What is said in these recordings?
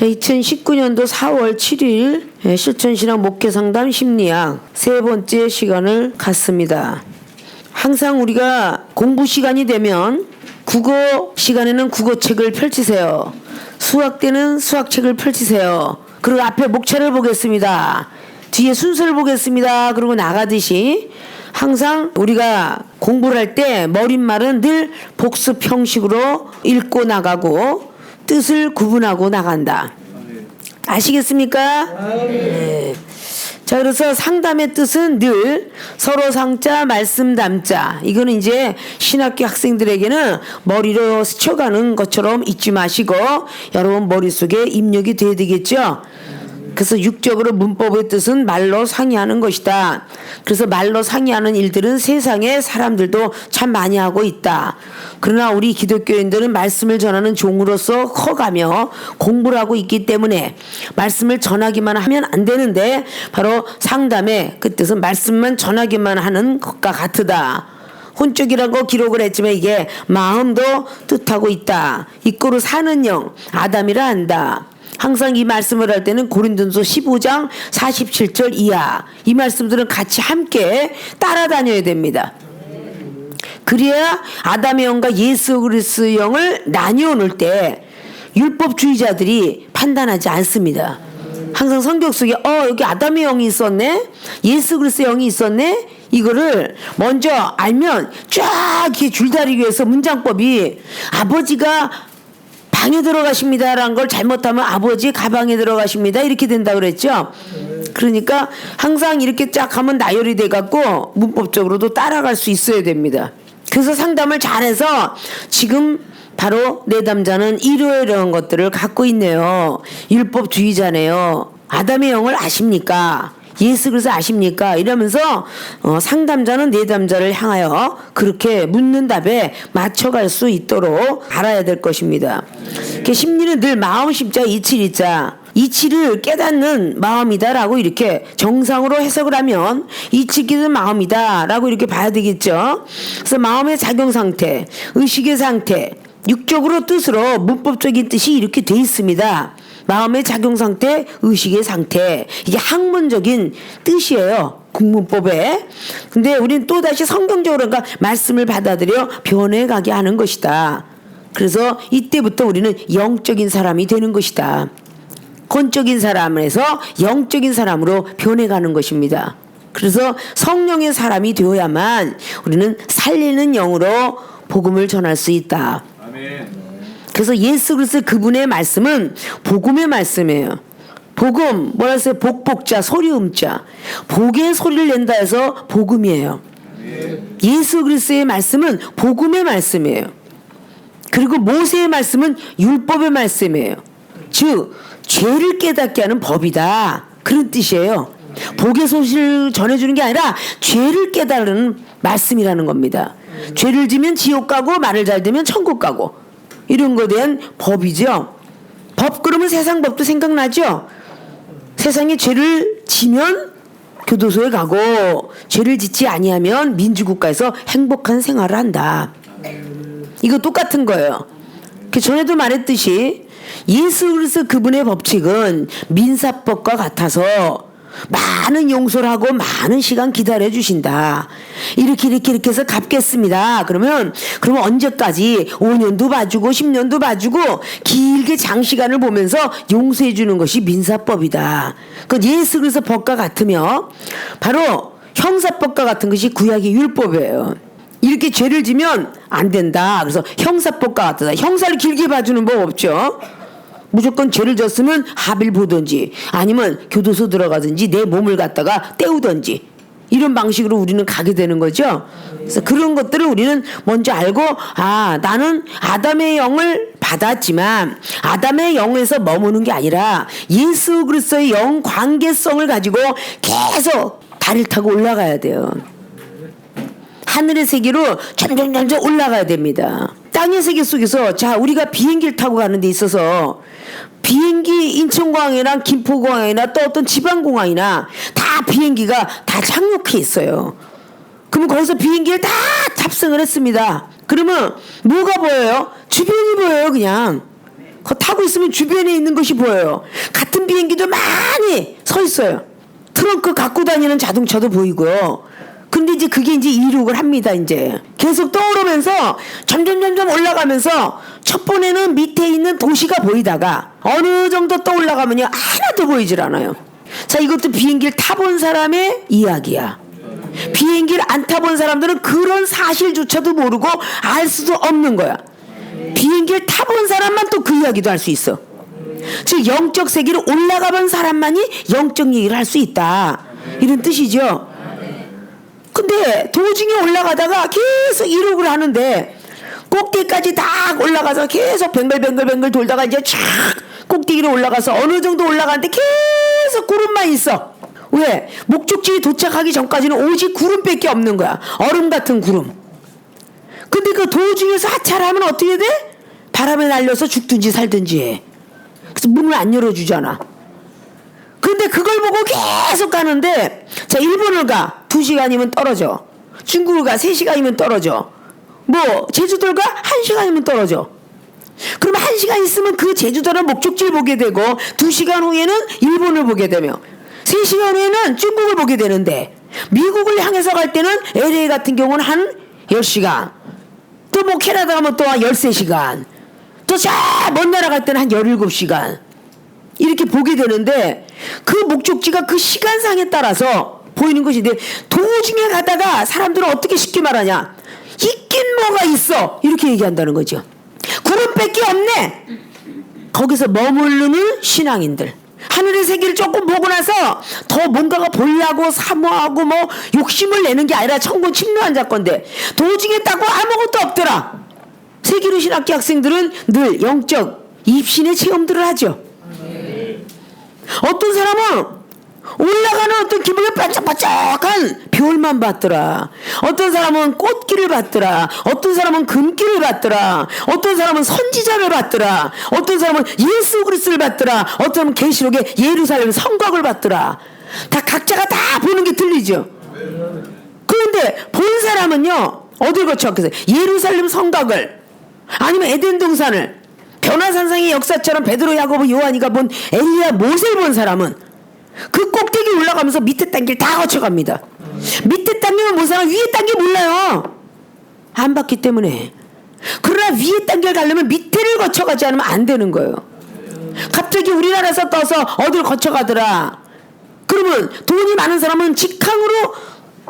자, 2019년도 4월 7일 실천신앙 목회상담 심리학 세 번째 시간을 갖습니다. 항상 우리가 공부 시간이 되면 국어 시간에는 국어책을 펼치세요. 수학 때는 수학책을 펼치세요. 그리고 앞에 목차를 보겠습니다. 뒤에 순서를 보겠습니다. 그러고 나가듯이 항상 우리가 공부를 할 때 머릿말은 늘 복습 형식으로 읽고 나가고 뜻을 구분하고 나간다. 아시겠습니까? 네. 자, 그래서 상담의 뜻은 늘 서로 상자 말씀 담자. 이거는 이제 신학교 학생들에게는 머리로 스쳐가는 것처럼 잊지 마시고 여러분 머릿속에 입력이 돼야 되겠죠. 그래서 육적으로 문법의 뜻은 말로 상의하는 것이다. 그래서 말로 상의하는 일들은 세상에 사람들도 참 많이 하고 있다. 그러나 우리 기독교인들은 말씀을 전하는 종으로서 커가며 공부를 하고 있기 때문에 말씀을 전하기만 하면 안 되는데 바로 상담의 그 뜻은 말씀만 전하기만 하는 것과 같으다. 혼적이라고 기록을 했지만 이게 마음도 뜻하고 있다. 이꼬로 사는 영 아담이라 한다. 항상 이 말씀을 할 때는 고린도전서 15장 47절 이하 이 말씀들은 같이 함께 따라다녀야 됩니다. 그래야 아담의 영과 예수 그리스도의 영을 나뉘어 놓을 때 율법주의자들이 판단하지 않습니다. 항상 성경 속에 여기 아담의 영이 있었네, 예수 그리스도의 영이 있었네, 이거를 먼저 알면 쫙 이렇게 줄다리기 위해서 문장법이 아버지가 방에 들어가십니다라는 걸 잘못하면 아버지 가방에 들어가십니다 이렇게 된다 그랬죠. 그러니까 항상 이렇게 쫙 하면 나열이 돼갖고 문법적으로도 따라갈 수 있어야 됩니다. 그래서 상담을 잘해서 지금 바로 내담자는 이러이러한 것들을 갖고 있네요. 율법주의자네요. 아담의 영을 아십니까? 예수 그리스도 아십니까? 이러면서 상담자는 내담자를 향하여 그렇게 묻는 답에 맞춰갈 수 있도록 알아야 될 것입니다. 심리는 늘 마음 십자 이치리자 이치를 깨닫는 마음이다라고 이렇게 정상으로 해석을 하면 이치 깨닫는 마음이다라고 이렇게 봐야 되겠죠. 그래서 마음의 작용 상태, 의식의 상태, 육적으로 뜻으로 문법적인 뜻이 이렇게 돼 있습니다. 마음의 작용 상태, 의식의 상태. 이게 학문적인 뜻이에요. 국문법에. 근데 우리는 또다시 성경적으로 그러니까 말씀을 받아들여 변해가게 하는 것이다. 그래서 이때부터 우리는 영적인 사람이 되는 것이다. 건적인 사람에서 영적인 사람으로 변해가는 것입니다. 그래서 성령의 사람이 되어야만 우리는 살리는 영으로 복음을 전할 수 있다. 아멘. 그래서 예수 그리스도 그분의 말씀은 복음의 말씀이에요. 복음 뭐라 했어요? 복복자 소리음자 복의 소리를 낸다 해서 복음이에요. 예수 그리스도의 말씀은 복음의 말씀이에요. 그리고 모세의 말씀은 율법의 말씀이에요. 즉 죄를 깨닫게 하는 법이다 그런 뜻이에요. 복의 소식을 전해주는 게 아니라 죄를 깨달은 말씀이라는 겁니다. 죄를 지면 지옥 가고 말을 잘 들으면 천국 가고 이런 거에 대한 법이죠. 법 그러면 세상 법도 생각나죠. 세상에 죄를 지면 교도소에 가고 죄를 짓지 아니하면 민주국가에서 행복한 생활을 한다. 이거 똑같은 거예요. 전에도 말했듯이 예수 그리스도 그분의 법칙은 민사법과 같아서 많은 용서를 하고 많은 시간 기다려 주신다. 이렇게 해서 갚겠습니다. 그러면 언제까지 5년도 봐주고 10년도 봐주고 길게 장시간을 보면서 용서해 주는 것이 민사법이다. 그 예수 그리스도 법과 같으며 바로 형사법과 같은 것이 구약의 율법이에요. 이렇게 죄를 지면 안 된다. 그래서 형사법과 같다. 형사를 길게 봐주는 법 없죠. 무조건 죄를 졌으면 합의를 보든지 아니면 교도소 들어가든지 내 몸을 갖다가 때우든지 이런 방식으로 우리는 가게 되는 거죠. 그래서 그런 것들을 우리는 먼저 알고 나는 아담의 영을 받았지만 아담의 영에서 머무는 게 아니라 예수 그리스도의 영 관계성을 가지고 계속 다리를 타고 올라가야 돼요. 하늘의 세계로 점점 올라가야 됩니다. 땅의 세계 속에서 우리가 비행기를 타고 가는 데 있어서 비행기 인천공항이나 김포공항이나 또 어떤 지방공항이나 다 비행기가 다 착륙해 있어요. 그러면 거기서 비행기를 다 탑승을 했습니다. 그러면 뭐가 보여요? 주변이 보여요. 그냥 그거 타고 있으면 주변에 있는 것이 보여요. 같은 비행기도 많이 서 있어요. 트렁크 갖고 다니는 자동차도 보이고요. 근데 이제 그게 이제 이륙을 합니다. 이제 계속 떠오르면서 점점 올라가면서 첫 번에는 밑에 있는 도시가 보이다가 어느 정도 떠올라가면요 하나도 보이질 않아요. 자, 이것도 비행기를 타본 사람의 이야기야. 비행기를 안 타본 사람들은 그런 사실조차도 모르고 알 수도 없는 거야. 비행기를 타본 사람만 또 그 이야기도 할 수 있어. 즉 영적 세계로 올라가본 사람만이 영적 얘기를 할 수 있다, 이런 뜻이죠. 근데 도중에 올라가다가 계속 이륙을 하는데 꼭대기까지 딱 올라가서 계속 뱅글뱅글 돌다가 이제 쫙 꼭대기로 올라가서 어느 정도 올라가는데 계속 구름만 있어. 왜? 목적지에 도착하기 전까지는 오직 구름밖에 없는 거야. 얼음 같은 구름. 근데 그 도중에서 하차하면 어떻게 돼? 바람에 날려서 죽든지 살든지 해. 그래서 문을 안 열어주잖아. 근데 그걸 보고 계속 가는데, 자, 일본을 가 2시간이면 떨어져. 중국을 가 3시간이면 떨어져. 뭐 제주도를 가 1시간이면 떨어져. 그럼 1시간 있으면 그 제주도는 목적지를 보게 되고 2시간 후에는 일본을 보게 되며 3시간 후에는 중국을 보게 되는데, 미국을 향해서 갈 때는 LA 같은 경우는 한 10시간, 또 뭐 캐나다 가면 또 한 13시간, 또 저 먼 나라 갈 때는 한 17시간 이렇게 보게 되는데, 그 목적지가 그 시간상에 따라서 보이는 것인데, 도중에 가다가 사람들은 어떻게 쉽게 말하냐, 있긴 뭐가 있어 이렇게 얘기한다는 거죠. 구름밖에 없네. 거기서 머무르는 신앙인들, 하늘의 세계를 조금 보고 나서 더 뭔가가 보려고 사모하고 뭐 욕심을 내는 게 아니라 천군 침노한 사건인데 도중에 따고 아무것도 없더라. 세계로 신학교 학생들은 늘 영적 입신의 체험들을 하죠. 어떤 사람은 올라가는 어떤 기분이 반짝반짝한 별만 봤더라. 어떤 사람은 꽃길을 봤더라. 어떤 사람은 금길을 봤더라. 어떤 사람은 선지자를 봤더라. 어떤 사람은 예수 그리스도를 봤더라. 어떤 사람은 계시록의 예루살렘 성곽을 봤더라. 다 각자가 다 보는 게 틀리죠. 그런데 본 사람은요 어딜 거쳐갔겠어요? 예루살렘 성곽을, 아니면 에덴 동산을, 변화산상의 역사처럼 베드로, 야고보, 요한이가 본 엘리야, 모세를 본 사람은 그 꼭대기 올라가면서 밑에 단계를 다 거쳐갑니다. 밑에 단계는 못 사람, 위에 단계 몰라요. 안 봤기 때문에. 그러나 위에 단계를 가려면 밑에를 거쳐가지 않으면 안 되는 거예요. 갑자기 우리나라에서 떠서 어딜 거쳐가더라. 그러면 돈이 많은 사람은 직항으로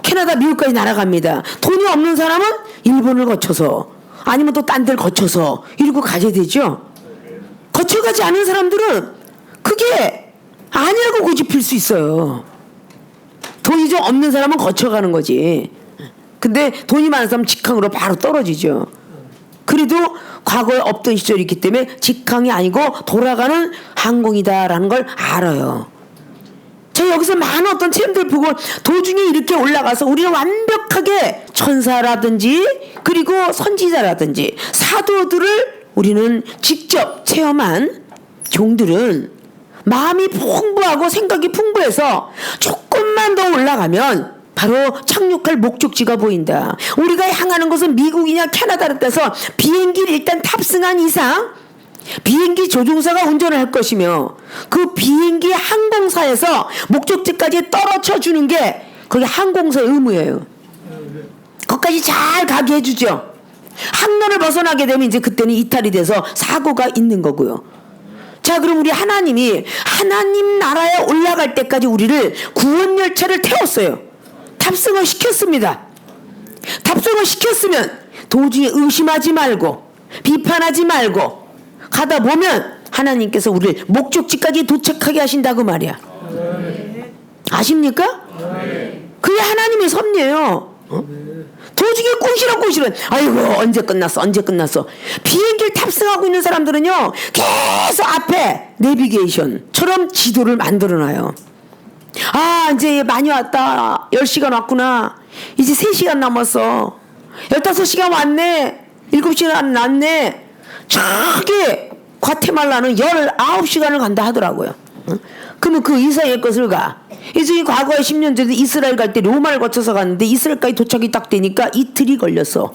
캐나다, 미국까지 날아갑니다. 돈이 없는 사람은 일본을 거쳐서, 아니면 또 딴 데를 거쳐서 이러고 가게 되죠. 거쳐가지 않은 사람들은 그게 아니라고 고집필 수 있어요. 돈이 좀 없는 사람은 거쳐가는 거지. 근데 돈이 많은 사람은 직항으로 바로 떨어지죠. 그래도 과거에 없던 시절이 있기 때문에 직항이 아니고 돌아가는 항공이다라는 걸 알아요. 저 여기서 많은 어떤 체험들 보고 도중에 이렇게 올라가서 우리는 완벽하게 천사라든지 그리고 선지자라든지 사도들을 우리는 직접 체험한 종들은 마음이 풍부하고 생각이 풍부해서 조금만 더 올라가면 바로 착륙할 목적지가 보인다. 우리가 향하는 것은 미국이냐 캐나다를 따서 비행기를 일단 탑승한 이상 비행기 조종사가 운전을 할 것이며, 그 비행기 항공사에서 목적지까지 떨어져 주는 게 그게 항공사의 의무예요. 거기까지 잘 가게 해주죠. 항로를 벗어나게 되면 이제 그때는 이탈이 돼서 사고가 있는 거고요. 자, 그럼 우리 하나님이 하나님 나라에 올라갈 때까지 우리를 구원 열차를 태웠어요. 탑승을 시켰습니다. 탑승을 시켰으면 도중에 의심하지 말고 비판하지 말고 가다 보면 하나님께서 우리를 목적지까지 도착하게 하신다고 말이야. 아십니까? 그게 하나님의 섭리예요. 도중에 꼬시렁꼬시렁, 아이고 언제 끝났어. 비행기를 탑승하고 있는 사람들은요 계속 앞에 내비게이션처럼 지도를 만들어놔요. 아, 이제 많이 왔다, 10시간 왔구나, 이제 3시간 남았어, 15시간 왔네, 7시간 났네. 저기 과테말라는 19시간을 간다 하더라고요. 그러면 그 이스라엘 것을 가. 이제 과거에 10년 전에 이스라엘 갈 때 로마를 거쳐서 갔는데 이스라엘까지 도착이 딱 되니까 이틀이 걸렸어.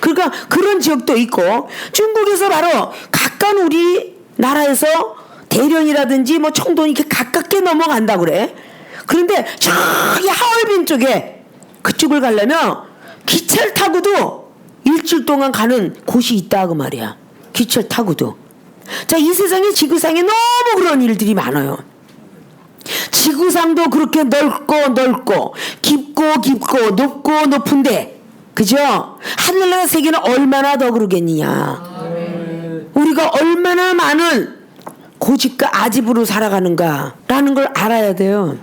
그러니까 그런 지역도 있고, 중국에서 바로 가까운 우리 나라에서 대련이라든지 뭐 청동이 이렇게 가깝게 넘어간다 그래. 그런데 저기 하얼빈 쪽에 그쪽을 가려면 기차를 타고도 일주일 동안 가는 곳이 있다 그 말이야. 기차를 타고도. 자, 이 세상에 지구상에 너무 그런 일들이 많아요. 지구상도 그렇게 넓고 깊고 높은데, 그죠? 하늘나라 세계는 얼마나 더 그러겠느냐. 우리가 얼마나 많은 고집과 아집으로 살아가는가라는 걸 알아야 돼요.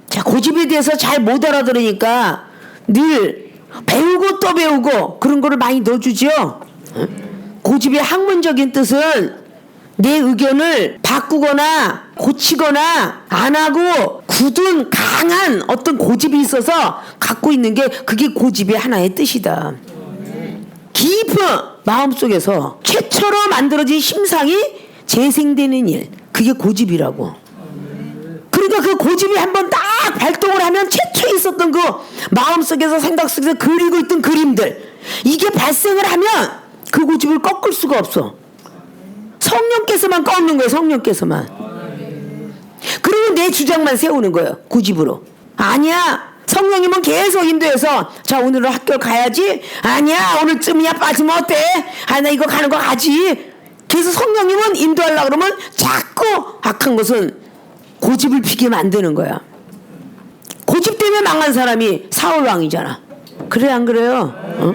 자, 고집에 대해서 잘 못 알아들으니까 늘 배우고 또 배우고 그런 거를 많이 넣어주죠. 고집의 학문적인 뜻은 내 의견을 바꾸거나 고치거나 안 하고 굳은 강한 어떤 고집이 있어서 갖고 있는 게, 그게 고집의 하나의 뜻이다. 깊은 마음속에서 최초로 만들어진 심상이 재생되는 일, 그게 고집이라고. 그러니까 그 고집이 한번 딱 발동을 하면 최초에 있었던 그 마음속에서 생각 속에서 그리고 있던 그림들, 이게 발생을 하면 그 고집을 꺾을 수가 없어. 성령께서만 꺾는 거예요. 성령께서만. 그리고 내 주장만 세우는 거예요. 고집으로. 아니야, 성령님은 계속 인도해서 자, 오늘은 학교 가야지. 아니야, 오늘쯤이야 빠지면 어때? 아, 나 이거 가는 거 가지. 그래서 성령님은 인도하려고 그러면 자꾸 악한 것은 고집을 피게 만드는 거야. 고집 때문에 망한 사람이 사울왕이잖아. 그래 안 그래요? 어?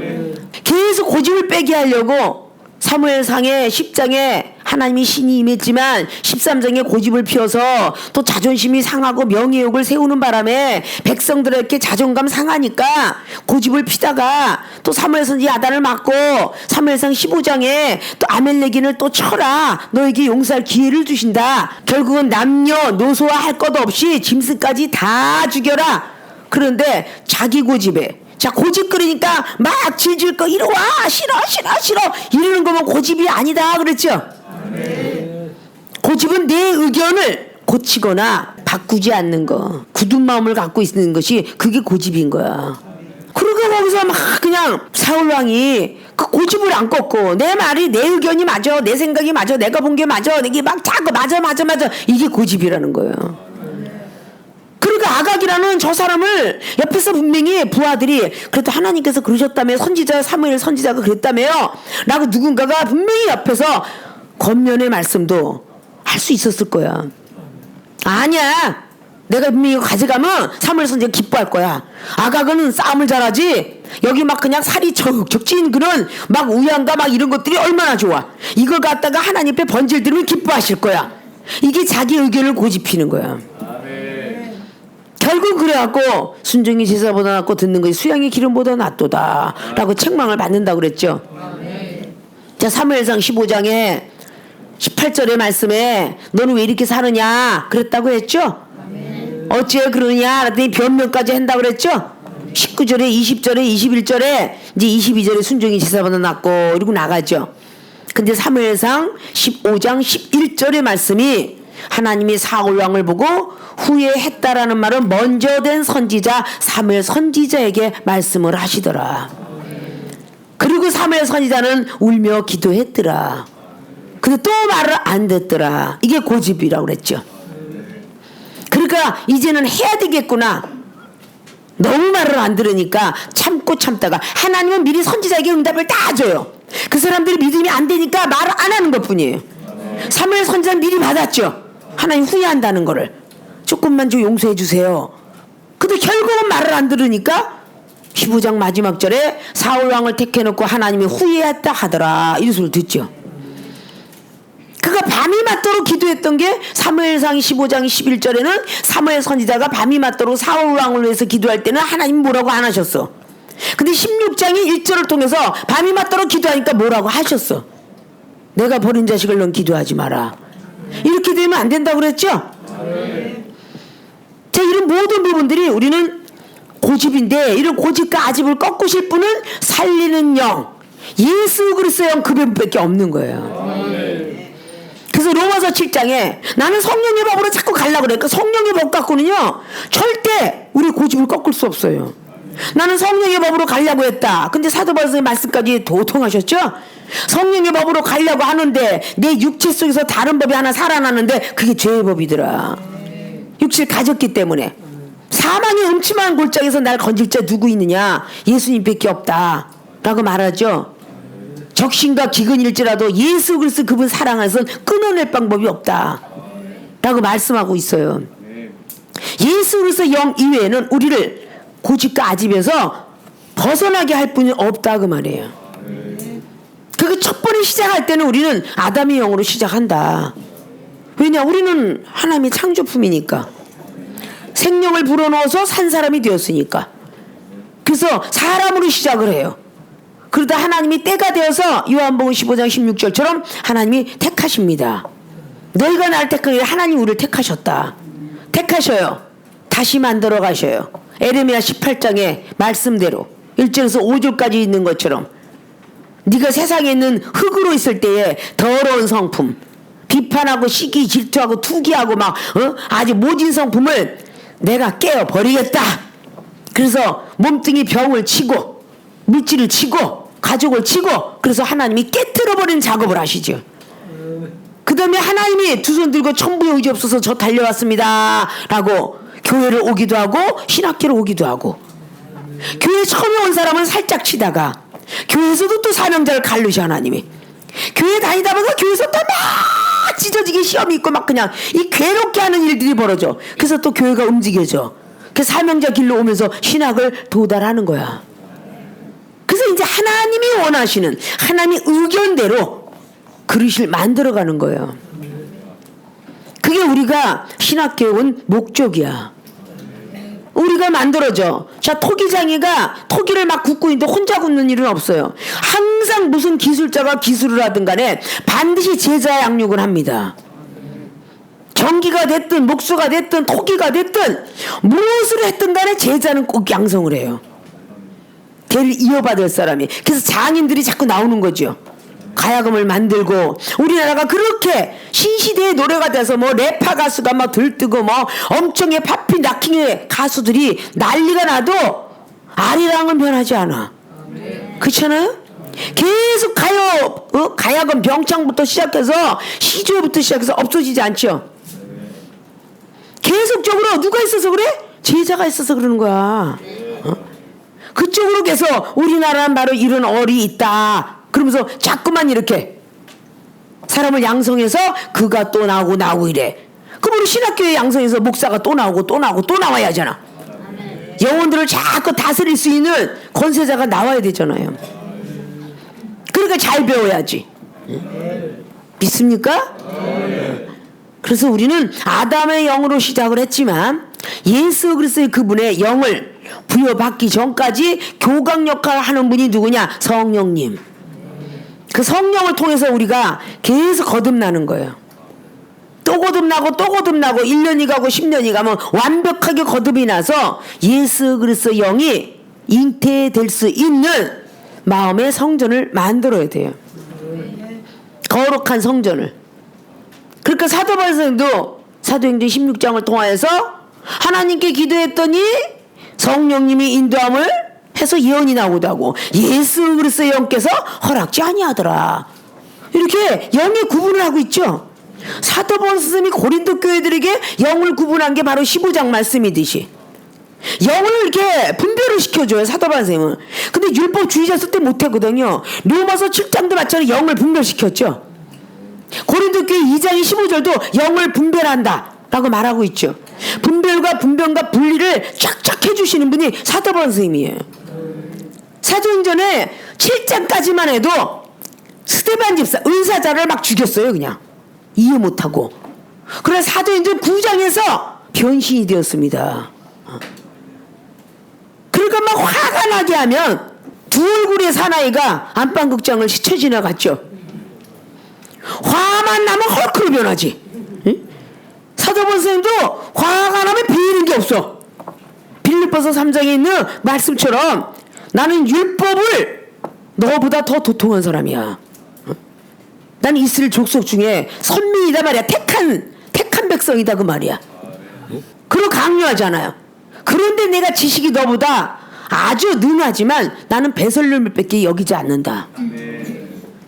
계속 고집을 빼게 하려고 사무엘상의 10장에 하나님이 신이 임했지만 13장에 고집을 피워서 또 자존심이 상하고 명예욕을 세우는 바람에 백성들에게 자존감 상하니까 고집을 피다가 또 사무엘 선지 야단을 맞고 사무엘상 15장에 또 아멜렉인을 또 쳐라, 너에게 용서할 기회를 주신다. 결국은 남녀 노소와 할 것 없이 짐승까지 다 죽여라. 그런데 자기 고집에, 자, 고집 그러니까 막 질질 거 이리 와, 싫어 이러는 거면 고집이 아니다 그랬죠. 고집은 내 의견을 고치거나 바꾸지 않는 거, 굳은 마음을 갖고 있는 것이 그게 고집인 거야. 그러니까 거기서 막 그냥 사울왕이 그 고집을 안 꺾고 내 말이, 내 의견이 맞아, 내 생각이 맞아, 내가 본 게 맞아, 이게 막 자꾸 맞아 이게 고집이라는 거예요. 그러니까 아각이라는 저 사람을 옆에서 분명히 부하들이 그래도 하나님께서 그러셨다며, 선지자 사무엘 선지자가 그랬다며요 라고 누군가가 분명히 옆에서 겉면의 말씀도 할 수 있었을 거야. 아니야, 내가 분명히 가져가면 사무엘 선지자가 기뻐할 거야. 아각은 싸움을 잘하지, 여기 막 그냥 살이 척척 찐 그런 막 우양가 막 이런 것들이 얼마나 좋아. 이걸 갖다가 하나님 앞에 번질 들으면 기뻐하실 거야. 이게 자기 의견을 고집피는 거야. 결국 그래갖고 순종이 제사보다 낫고 듣는 것이 수양이 기름보다 낫도다 라고 책망을 받는다고 그랬죠. 자, 사무엘상 15장에 18절의 말씀에 너는 왜 이렇게 사느냐 그랬다고 했죠. 어찌해 그러느냐 그랬더니 변명까지 한다고 그랬죠. 19절에 20절에 21절에 이제 22절에 순종이 제사보다 낫고 이러고 나가죠. 근데 사무엘상 15장 11절의 말씀이 하나님이 사울왕을 보고 후회했다라는 말은 먼저 된 선지자 사무엘 선지자에게 말씀을 하시더라. 그리고 사무엘 선지자는 울며 기도했더라. 근데 또 말을 안 듣더라. 이게 고집이라고 그랬죠. 그러니까 이제는 해야 되겠구나. 너무 말을 안 들으니까 참다가 하나님은 미리 선지자에게 응답을 다 줘요. 그 사람들이 믿음이 안 되니까 말을 안 하는 것뿐이에요. 사무엘 선지자는 미리 받았죠. 하나님 후회한다는 거를 조금만 좀 용서해 주세요. 근데 결국은 말을 안 들으니까 15장 마지막 절에 사울왕을 택해놓고 하나님이 후회했다 하더라 이런 소리를 듣죠. 그가 밤이 맞도록 기도했던 게 사무엘상 15장 11절에는 사무엘 선지자가 밤이 맞도록 사울왕을 위해서 기도할 때는 하나님 뭐라고 안 하셨어. 근데 16장의 1절을 통해서 밤이 맞도록 기도하니까 뭐라고 하셨어. 내가 버린 자식을 넌 기도하지 마라. 이렇게 되면 안 된다고 그랬죠? 자, 이런 모든 부분들이 우리는 고집인데, 이런 고집과 아집을 꺾으실 분은 살리는 영, 예수 그리스도의 영 그 배분밖에 없는 거예요. 그래서 로마서 7장에 나는 성령의 법으로 자꾸 가려고 그래. 그러니까 성령의 법 갖고는요 절대 우리 고집을 꺾을 수 없어요. 나는 성령의 법으로 가려고 했다. 근데 사도 바울 선생님 말씀까지 도통하셨죠? 성령의 법으로 가려고 하는데 내 육체 속에서 다른 법이 하나 살아나는데 그게 죄의 법이더라. 육체를 가졌기 때문에. 사망의 음침한 골짜기에서 날 건질 자 누구 있느냐? 예수님밖에 없다 라고 말하죠. 적신과 기근일지라도 예수 그리스도 그분 사랑해서 끊어낼 방법이 없다 라고 말씀하고 있어요. 예수 그리스도 영 이외에는 우리를 고집과 아집에서 벗어나게 할 분이 없다 그 말이에요. 그 첫 번에 시작할 때는 우리는 아담의 영으로 시작한다. 왜냐? 우리는 하나님의 창조품이니까. 생명을 불어넣어서 산 사람이 되었으니까. 그래서 사람으로 시작을 해요. 그러다 하나님이 때가 되어서 요한복음 15장 16절처럼 하나님이 택하십니다. 너희가 날 택한 게 하나님 우리를 택하셨다. 택하셔요. 다시 만들어 가셔요. 에레미야 18장의 말씀대로 1절에서 5절까지 있는 것처럼 네가 세상에 있는 흙으로 있을 때에 더러운 성품, 비판하고 시기 질투하고 투기하고 막 아주 모진 성품을 내가 깨어 버리겠다. 그래서 몸뚱이 병을 치고 물질을 치고 가족을 치고 그래서 하나님이 깨트려 버리는 작업을 하시죠. 그 다음에 하나님이 두 손 들고 천부의 의지 없어서 저 달려왔습니다 라고 교회를 오기도 하고 신학교를 오기도 하고, 교회 처음에 온 사람은 살짝 치다가 교회에서도 또 사명자를 갈르셔 하나님이. 교회 다니다 보면 교회에서 또 막 찢어지게 시험이 있고 막 그냥 이 괴롭게 하는 일들이 벌어져. 그래서 또 교회가 움직여져. 그 사명자 길로 오면서 신학을 도달하는 거야. 그래서 이제 하나님이 원하시는 하나님의 의견대로 그릇을 만들어가는 거예요. 그게 우리가 신학교에 온 목적이야. 우리가 만들어져. 자, 토기장이가 토기를 막 굽고 있는데 혼자 굽는 일은 없어요. 항상 무슨 기술자가 기술을 하든 간에 반드시 제자 양육을 합니다. 전기가 됐든 목수가 됐든 토기가 됐든 무엇을 했든 간에 제자는 꼭 양성을 해요. 걔를 이어받을 사람이. 그래서 장인들이 자꾸 나오는 거죠. 가야금을 만들고 우리나라가 그렇게 신시대의 노래가 돼서 뭐 래파 가수가 막 들뜨고 뭐 엄청의 팝핀 락킹의 가수들이 난리가 나도 아리랑은 변하지 않아. 그렇잖아요? 계속 가야금 병창부터 시작해서 시조부터 시작해서 없어지지 않죠. 계속적으로 누가 있어서 그래? 제자가 있어서 그러는 거야. 그쪽으로 계속 우리나라는 바로 이런 얼이 있다 그러면서 자꾸만 이렇게 사람을 양성해서 그가 또 나오고 이래. 그럼 우리 신학교에 양성해서 목사가 또 나오고 또 나와야 하잖아. 영혼들을 자꾸 다스릴 수 있는 권세자가 나와야 되잖아요. 그러니까 잘 배워야지. 믿습니까? 그래서 우리는 아담의 영으로 시작을 했지만 예수 그리스도의 그분의 영을 부여받기 전까지 교각 역할을 하는 분이 누구냐? 성령님. 그 성령을 통해서 우리가 계속 거듭나는 거예요. 또 거듭나고 1년이 가고 10년이 가면 완벽하게 거듭이 나서 예수 그리스도 영이 잉태될 수 있는 마음의 성전을 만들어야 돼요. 거룩한 성전을. 그러니까 사도 바울 선생도 사도행전 16장을 통하여서 하나님께 기도했더니 성령님이 인도함을 해서 예언이 나오기도 하고 예수 그리스도의 영께서 허락지 아니하더라. 이렇게 영의 구분을 하고 있죠. 사도 바울 선생님이 고린도 교회들에게 영을 구분한 게 바로 15장 말씀이듯이 영을 이렇게 분별을 시켜줘요. 사도 바울 선생님은. 근데 율법주의자 쓸 때 못했거든요. 로마서 7장도 마찬가지로 영을 분별시켰죠. 고린도 교회 2장의 15절도 영을 분별한다 라고 말하고 있죠. 분별과 분변과 분리를 쫙쫙 해주시는 분이 사도 바울 선생님이에요. 사도행전에 7장까지만 해도 스데반 집사 은사자를 막 죽였어요. 그냥 이해 못하고. 그래서 사도행전 9장에서 변신이 되었습니다. 그러니까 막 화가 나게 하면 두 얼굴의 사나이가 안방극장을 스쳐 지나갔죠. 화만 나면 헐크로 변하지. 응? 사도 바울 선생님도 화가 나면 비리는 게 없어. 빌립보서 3장에 있는 말씀처럼 나는 율법을 너보다 더 도통한 사람이야. 나는 이스라엘 족속 중에 선민이다 말이야. 택한 백성이다 그 말이야. 그걸 강요하잖아요. 그런데 내가 지식이 너보다 아주 능하지만 나는 배설물밖에 여기지 않는다.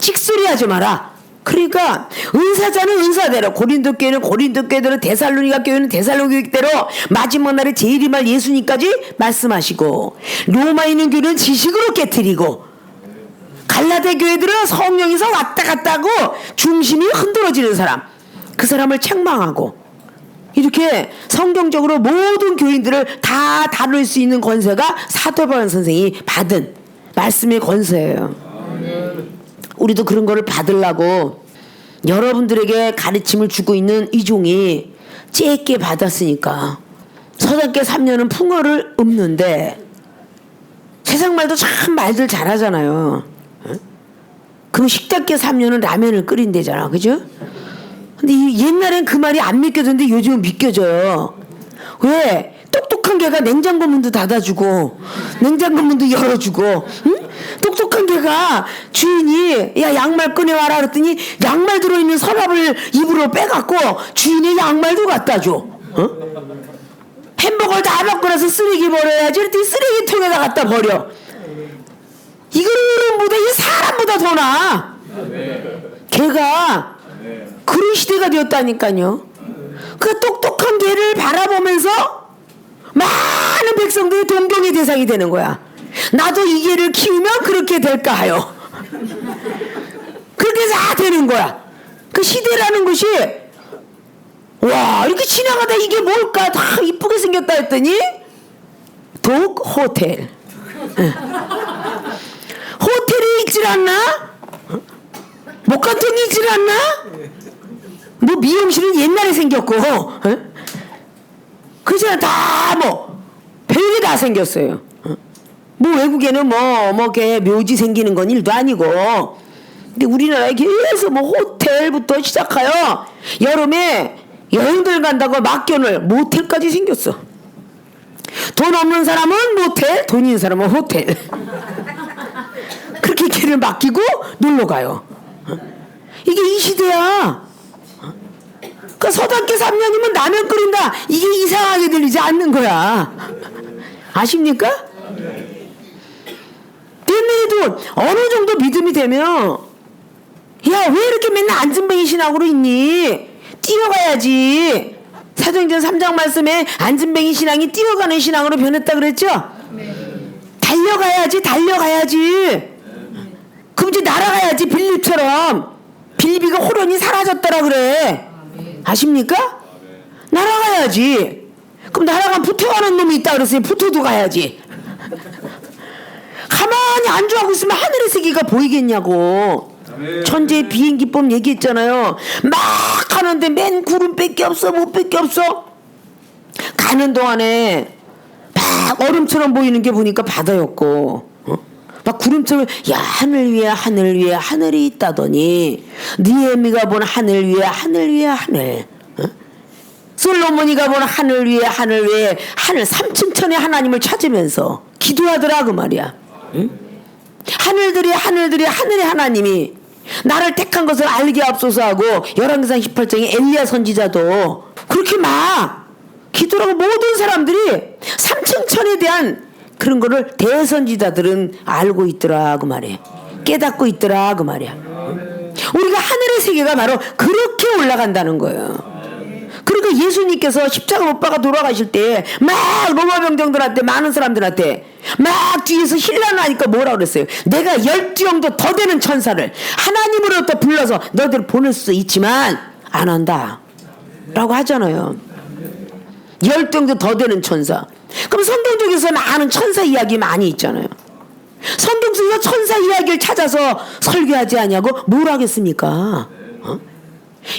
찍소리 하지 마라. 그러니까 은사자는 은사대로, 고린도 교회는 고린도 교회대로, 데살로니가 교회는 데살로니가 교회대로 마지막 날에 재림할 예수님까지 말씀하시고, 로마에 있는 교회는 지식으로 깨트리고, 갈라데 교회들은 성령에서 왔다 갔다 하고 중심이 흔들어지는 사람, 그 사람을 책망하고, 이렇게 성경적으로 모든 교인들을 다 다룰 수 있는 권세가 사도 바울 선생이 받은 말씀의 권세예요. 우리도 그런 거를 받으려고 여러분들에게 가르침을 주고 있는 이 종이 짧게 받았으니까. 서당계 3년은 풍어를 읊는데 세상 말도 참 말들 잘하잖아요. 그럼 식당계 3년은 라면을 끓인대잖아, 그죠? 근데 옛날엔 그 말이 안 믿겨졌는데 요즘은 믿겨져요. 왜? 똑똑한 개가 냉장고 문도 닫아주고 냉장고 문도 열어주고, 응? 똑똑한 개가 주인이 야 양말 꺼내와라 그랬더니 양말 들어있는 서랍을 입으로 빼갖고 주인의 양말도 갖다 줘. 어? 햄버거를 다 먹고 나서 쓰레기 버려야지 그랬더니 쓰레기통에다 갖다 버려. 이거는 보다 이 사람보다 더 나아. 개가 그런 시대가 되었다니까요. 그 똑똑한 개를 바라보면서 많은 백성들이 동경의 대상이 되는 거야. 나도 이 개를 키우면 그렇게 될까 하여. 그렇게 다 되는 거야. 그 시대라는 것이, 와 이렇게 지나가다 이게 뭘까 다 이쁘게 생겼다 했더니 독 호텔. 호텔이 있질 않나? 목간통이 있질 않나? 뭐 미용실은 옛날에 생겼고, 그잖아. 다 뭐 별게 다 생겼어요. 뭐 외국에는 이렇게 묘지 생기는 건 일도 아니고, 근데 우리나라에 계속 뭐 호텔부터 시작하여 여름에 여행들 간다고 막견을 모텔까지 생겼어. 돈 없는 사람은 모텔, 돈 있는 사람은 호텔. 그렇게 길을 맡기고 놀러 가요. 이게 이 시대야. 그 서당계 3년이면 라면 끓인다, 이게 이상하게 들리지 않는 거야. 아십니까? 옛날에도 어느 정도 믿음이 되면, 야 왜 이렇게 맨날 안진뱅이 신앙으로 있니? 뛰어가야지. 사도행전 3장 말씀에 안진뱅이 신앙이 뛰어가는 신앙으로 변했다 그랬죠? 달려가야지. 그럼 이제 날아가야지. 빌립처럼. 빌립이가 호련히 사라졌더라 그래. 아십니까? 날아가야지. 그럼 날아가면 붙어가는 놈이 있다 그랬으니 붙어도 가야지. 가만히 안주하고 있으면 하늘의 세계가 보이겠냐고. 천재의 비행기법 얘기했잖아요. 막 가는데 맨 구름밖에 없어, 못밖에 없어. 가는 동안에 막 얼음처럼 보이는 게 보니까 바다였고, 막 구름처럼, 야 하늘 위에 하늘이 있다더니 느헤미가 본 하늘 위에 하늘, 솔로몬이가 본 하늘 위에 하늘 3층천의 하나님을 찾으면서 기도하더라 그 말이야. 하늘들이 하늘의 하나님이 나를 택한 것을 알게 앞서서 하고, 열왕기상 18장에 엘리야 선지자도 그렇게 막 기도하고, 모든 사람들이 3층천에 대한 그런 거를 대선지자들은 알고 있더라 그 말이야. 깨닫고 있더라 그 말이야. 우리가 하늘의 세계가 바로 그렇게 올라간다는 거예요. 그러니까 예수님께서 십자가 못 박아 돌아가실 때 막 로마 병정들한테, 많은 사람들한테 막 뒤에서 힐난하니까 뭐라 그랬어요? 내가 12영도 더 되는 천사를 하나님으로부터 불러서 너희들 보낼 수 있지만 안 한다 라고 하잖아요. 12영도 더 되는 천사. 그럼 성경적에서 많은 천사 이야기 많이 있잖아요. 성경 속에서 천사 이야기를 찾아서 설교하지 않냐고 뭘 하겠습니까?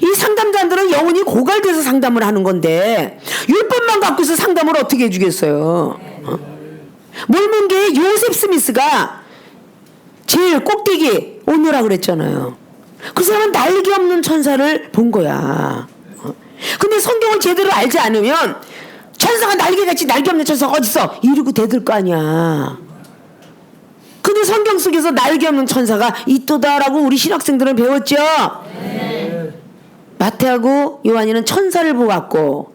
이 상담자들은 영혼이 고갈돼서 상담을 하는 건데 율법만 갖고서 상담을 어떻게 해주겠어요? 몰몬계의 요셉 스미스가 제일 꼭대기 오느라 그랬잖아요. 그 사람은 날개 없는 천사를 본 거야. 근데 성경을 제대로 알지 않으면 천사가 날개같이 날개 없는 천사가 어딨어? 이러고 대들 거 아니야. 근데 성경 속에서 날개 없는 천사가 있도다라고 우리 신학생들은 배웠죠? 마태하고 요한이는 천사를 보았고,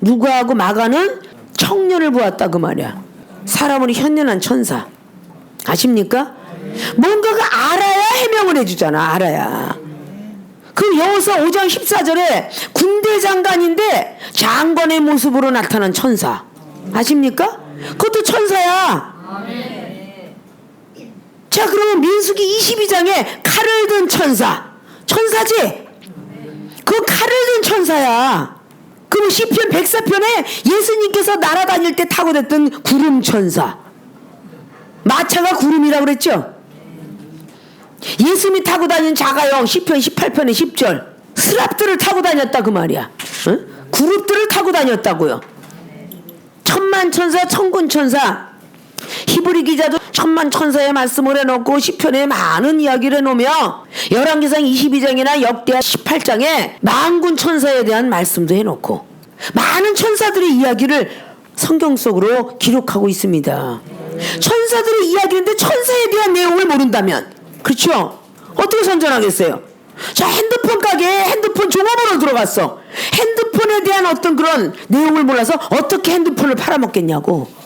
누가하고 마가는 청년을 보았다 그 말이야. 사람으로 현연한 천사. 아십니까? 뭔가가 알아야 해명을 해주잖아. 알아야. 그 여호수아 5장 14절에 군대 장관인데 장관의 모습으로 나타난 천사 아십니까? 그것도 천사야. 자, 그러면 민수기 22장에 칼을 든 천사 천사지? 그 칼을 든 천사야. 그럼 시편 104편에 예수님께서 날아다닐 때 타고 됐던 구름 천사, 마차가 구름이라고 그랬죠? 예수님이 타고 다닌 자가용 시편 18편의 10절 스랍들을 타고 다녔다 그 말이야. 응? 그룹들을 타고 다녔다고요. 천만천사 천군천사. 히브리 기자도 천만천사의 말씀을 해놓고 시편에 많은 이야기를 해놓으며 열왕기상 22장이나 역대하 18장에 만군천사에 대한 말씀도 해놓고 많은 천사들의 이야기를 성경 속으로 기록하고 있습니다. 천사들의 이야기인데 천사에 대한 내용을 모른다면, 그렇죠? 어떻게 선전하겠어요? 자, 핸드폰 가게에 핸드폰 종업원으로 들어갔어. 핸드폰에 대한 어떤 그런 내용을 몰라서 어떻게 핸드폰을 팔아먹겠냐고.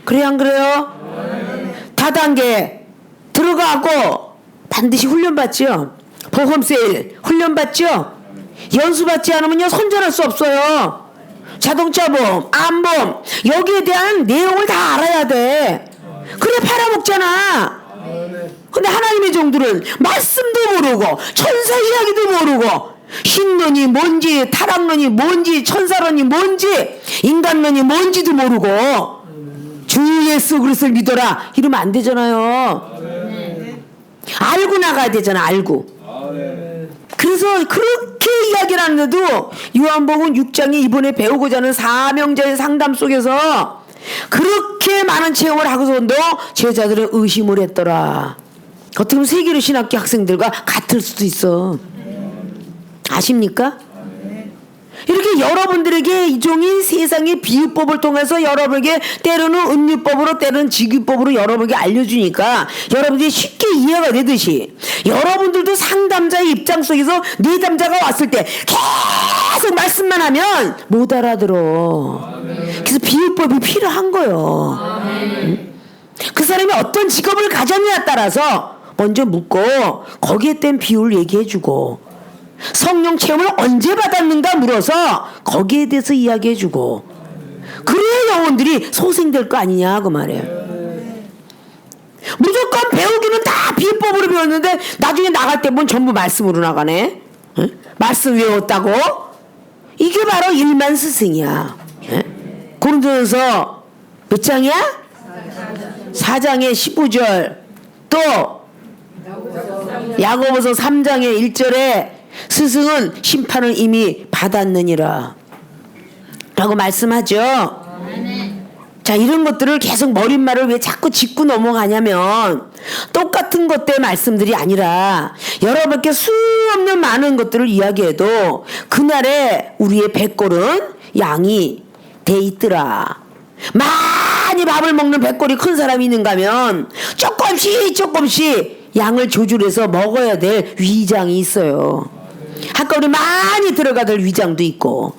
그래요, 안 그래요? 다단계 들어가고 반드시 훈련받죠. 보험 세일 훈련받죠. 연수받지 않으면요 선전할 수 없어요. 자동차 보험, 암보험, 여기에 대한 내용을 다 알아야 돼. 그래 팔아먹잖아. 근데 하나님의 종들은 말씀도 모르고 천사 이야기도 모르고 신론이 뭔지 타락론이 뭔지 천사론이 뭔지 인간론이 뭔지도 모르고 주 예수 그리스도를 믿어라 이러면 안 되잖아요. 알고 나가야 되잖아. 알고. 그래서 그렇게 이야기를 하는데도 요한복음 6장에 이번에 배우고자 하는 사명자의 상담 속에서 그렇게 많은 체험을 하고서도 제자들은 의심을 했더라. 어떻게 보면 세계로 신학교 학생들과 같을 수도 있어. 아십니까? 이렇게 여러분들에게 이종이 세상의 비유법을 통해서 여러분에게 때로는 은유법으로 때로는 직유법으로 여러분에게 알려주니까 여러분들이 쉽게 이해가 되듯이 여러분들도 상담자의 입장 속에서 내담자가 왔을 때 계속 말씀만 하면 못 알아들어. 그래서 비유법이 필요한 거예요. 그 사람이 어떤 직업을 가졌느냐에 따라서 먼저 묻고 거기에 땐 비유를 얘기해주고 성령 체험을 언제 받았는가 물어서 거기에 대해서 이야기해주고 그래야 영혼들이 소생될 거 아니냐 그 말이에요. 무조건 배우기는 다 비법으로 배웠는데 나중에 나갈 때 보면 전부 말씀으로 나가네. 응? 말씀 외웠다고? 이게 바로 일만 스승이야. 고린도전서 몇 장이야? 4장의 15절 또 야고보서 3장의 1절에 스승은 심판을 이미 받았느니라 라고 말씀하죠. 자, 이런 것들을 계속 머릿말을 왜 자꾸 짚고 넘어가냐면 똑같은 것들의 말씀들이 아니라 여러분께 수없는 많은 것들을 이야기해도 그날에 우리의 백골은 양이 돼 있더라. 많이 밥을 먹는 백골이 큰 사람이 있는가 하면 조금씩 양을 조절해서 먹어야 될 위장이 있어요. 아까 우리 많이 들어가야 될 위장도 있고.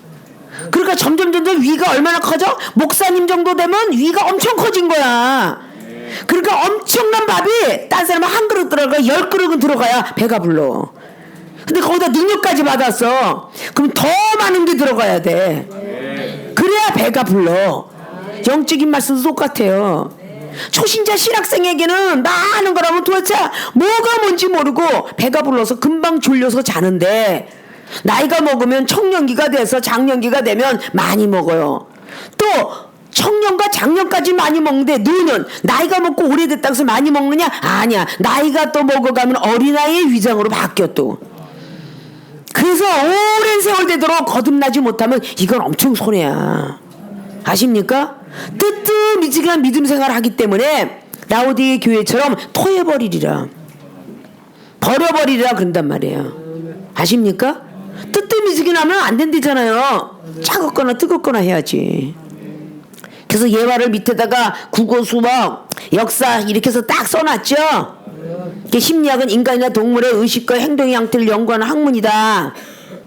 그러니까 점점 위가 얼마나 커져? 목사님 정도 되면 위가 엄청 커진 거야. 그러니까 엄청난 밥이 딴 사람은 한 그릇 들어가 10그릇은 들어가야 배가 불러. 근데 거기다 능력까지 받았어. 그럼 더 많은 게 들어가야 돼. 그래야 배가 불러. 영적인 말씀도 똑같아요. 초신자 신학생에게는 많은 거라면 도대체 뭐가 뭔지 모르고 배가 불러서 금방 졸려서 자는데 나이가 먹으면 청년기가 돼서 장년기가 되면 많이 먹어요. 또 청년과 장년까지 많이 먹는데 너는 나이가 먹고 오래됐다고 해서 많이 먹느냐? 아니야. 나이가 또 먹어가면 어린아이의 위장으로 바뀌어 또. 그래서 오랜 세월 되도록 거듭나지 못하면 이건 엄청 손해야. 아십니까? 뜨뜻미지근한 믿음 생활을 하기 때문에 라오디게 교회처럼 토해버리리라, 버려버리리라 그런단 말이에요. 아십니까? 뜨뜻미지근하면 안 된다잖아요. 차갑거나 뜨겁거나 해야지. 그래서 예화를 밑에다가 국어, 수학, 역사 이렇게 해서 딱 써놨죠. 심리학은 인간이나 동물의 의식과 행동의 양태를 연구하는 학문이다.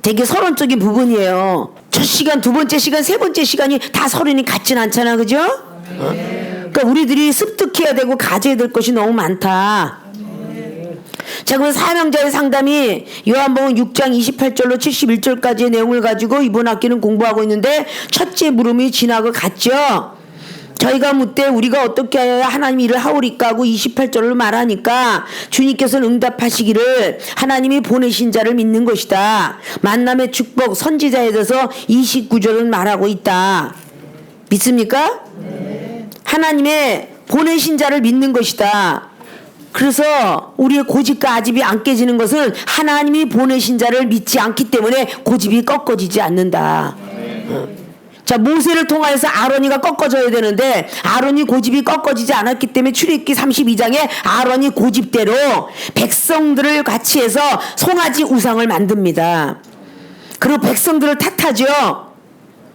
되게 서론적인 부분이에요. 첫 시간, 두 번째 시간, 세 번째 시간이 다 서론이 같진 않잖아, 그죠? 그러니까 그러니까 우리들이 습득해야 되고 가져야 될 것이 너무 많다. 자, 그럼 사명자의 상담이 요한복음 6장 28절로 71절까지의 내용을 가지고 이번 학기는 공부하고 있는데, 첫째 물음이 지나고 갔죠. 저희가 묻되 우리가 어떻게 하여야 하나님 일을 하오리까 하고 28절로 말하니까 주님께서는 응답하시기를 하나님이 보내신 자를 믿는 것이다. 만남의 축복 선지자에 대해서 29절은 말하고 있다. 믿습니까? 하나님의 보내신 자를 믿는 것이다. 그래서 우리의 고집과 아집이 안 깨지는 것은 하나님이 보내신 자를 믿지 않기 때문에 고집이 꺾어지지 않는다. 자, 모세를 통하여서 아론이가 꺾어져야 되는데 아론이 고집이 꺾어지지 않았기 때문에 출애굽기 32장에 아론이 고집대로 백성들을 같이 해서 송아지 우상을 만듭니다. 그리고 백성들을 탓하죠.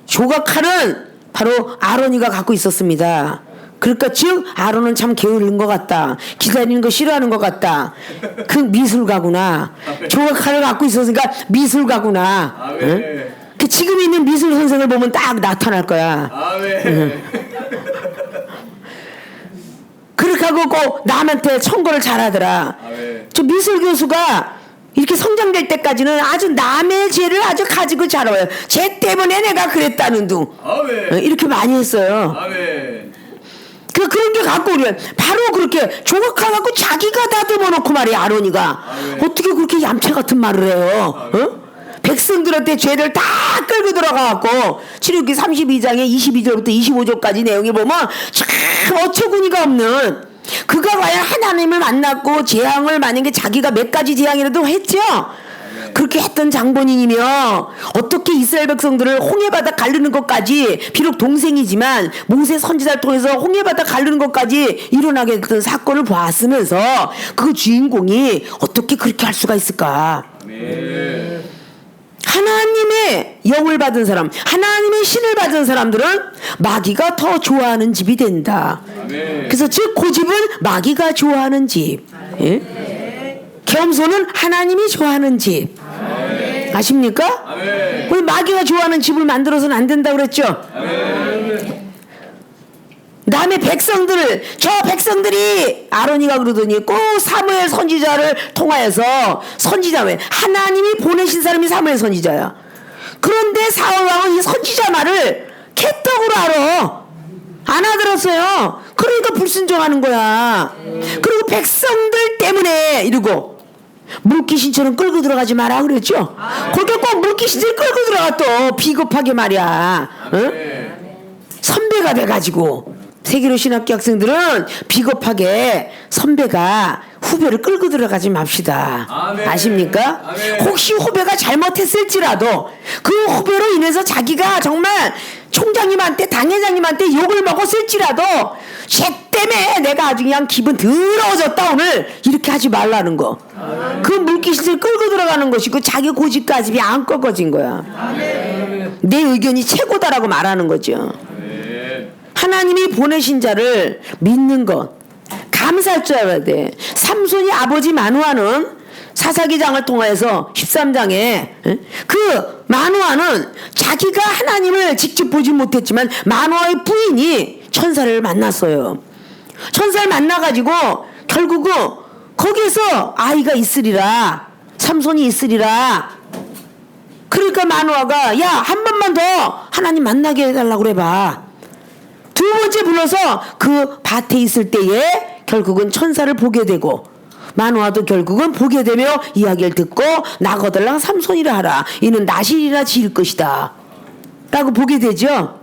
조각칼은 바로 아론이가 갖고 있었습니다. 그러니까 즉 아론은 참 게으른 것 같다. 기다리는 거 싫어하는 것 같다. 그 미술가구나. 조각칼을 갖고 있었으니까 미술가구나. 응? 그 지금 있는 미술 선생을 보면 딱 나타날 거야. 그렇게 하고 꼭 남한테 청구를 잘하더라. 저 미술 교수가 이렇게 성장될 때까지는 아주 남의 죄를 아주 가지고 자라와요. 쟤 때문에 내가 그랬다는 둥. 이렇게 많이 했어요. 그런 게 갖고 우리 바로 그렇게 조각해갖고 자기가 다듬어 놓고 말이야. 아론이가 어떻게 그렇게 얌체 같은 말을 해요? 어? 백성들한테 죄를 다 끌고 들어가갖고 출애굽기 32장에 22절부터 25절까지 내용을 보면 참 어처구니가 없는, 그가 과연 하나님을 만났고 재앙을 만약에 자기가 몇 가지 재앙이라도 했죠. 그렇게 했던 장본인이며 어떻게 이스라엘 백성들을 홍해바다 가르는 것까지, 비록 동생이지만 모세 선지자를 통해서 홍해바다 가르는 것까지 일어나게 됐던 사건을 봤으면서 그 주인공이 어떻게 그렇게 할 수가 있을까? 하나님의 영을 받은 사람, 하나님의 신을 받은 사람들은 마귀가 더 좋아하는 집이 된다. 그래서 즉 고집은 마귀가 좋아하는 집, 겸손은 하나님이 좋아하는 집. 아십니까? 우리 마귀가 좋아하는 집을 만들어서는 안 된다고 그랬죠. 남의 백성들을, 저 백성들이 아론이가 그러더니 꼭 사무엘 선지자를 통하여서, 선지자 왜? 하나님이 보내신 사람이 사무엘 선지자야. 그런데 사울 왕은 이 선지자 말을 개떡으로 알아. 안 알아들었어요. 그러니까 불순종하는 거야. 그리고 백성들 때문에 이러고 물귀신처럼 끌고 들어가지 마라 그랬죠. 거기에 꼭 물귀신처럼 끌고 들어가 또 비겁하게 말이야. 선배가 돼가지고. 세계로 신학교 학생들은 비겁하게 선배가 후배를 끌고 들어가지 맙시다. 아십니까? 혹시 후배가 잘못했을지라도 그 후배로 인해서 자기가 정말 총장님한테, 당회장님한테 욕을 먹었을지라도 쟤 때문에 내가 아주 그냥 기분 더러워졌다 오늘, 이렇게 하지 말라는 거. 그 물귀신을 끌고 들어가는 것이고 자기 고집과 아집이 안 꺾어진 거야. 내 의견이 최고다라고 말하는 거죠. 하나님이 보내신 자를 믿는 것, 감사할 줄 알아야 돼. 삼손이 아버지 마누아는 사사기장을 통해서 13장에 그 마누아는 자기가 하나님을 직접 보지 못했지만 마누아의 부인이 천사를 만났어요. 천사를 만나가지고 결국은 거기에서 아이가 있으리라, 삼손이 있으리라. 그러니까 마누아가 야, 한 번만 더 하나님 만나게 해달라고 그래봐. 두 번째 불러서 그 밭에 있을 때에 결국은 천사를 보게 되고, 마누아도 결국은 보게 되며 이야기를 듣고 나거들랑 삼손이라 하라, 이는 나실이라 지을 것이다 라고 보게 되죠.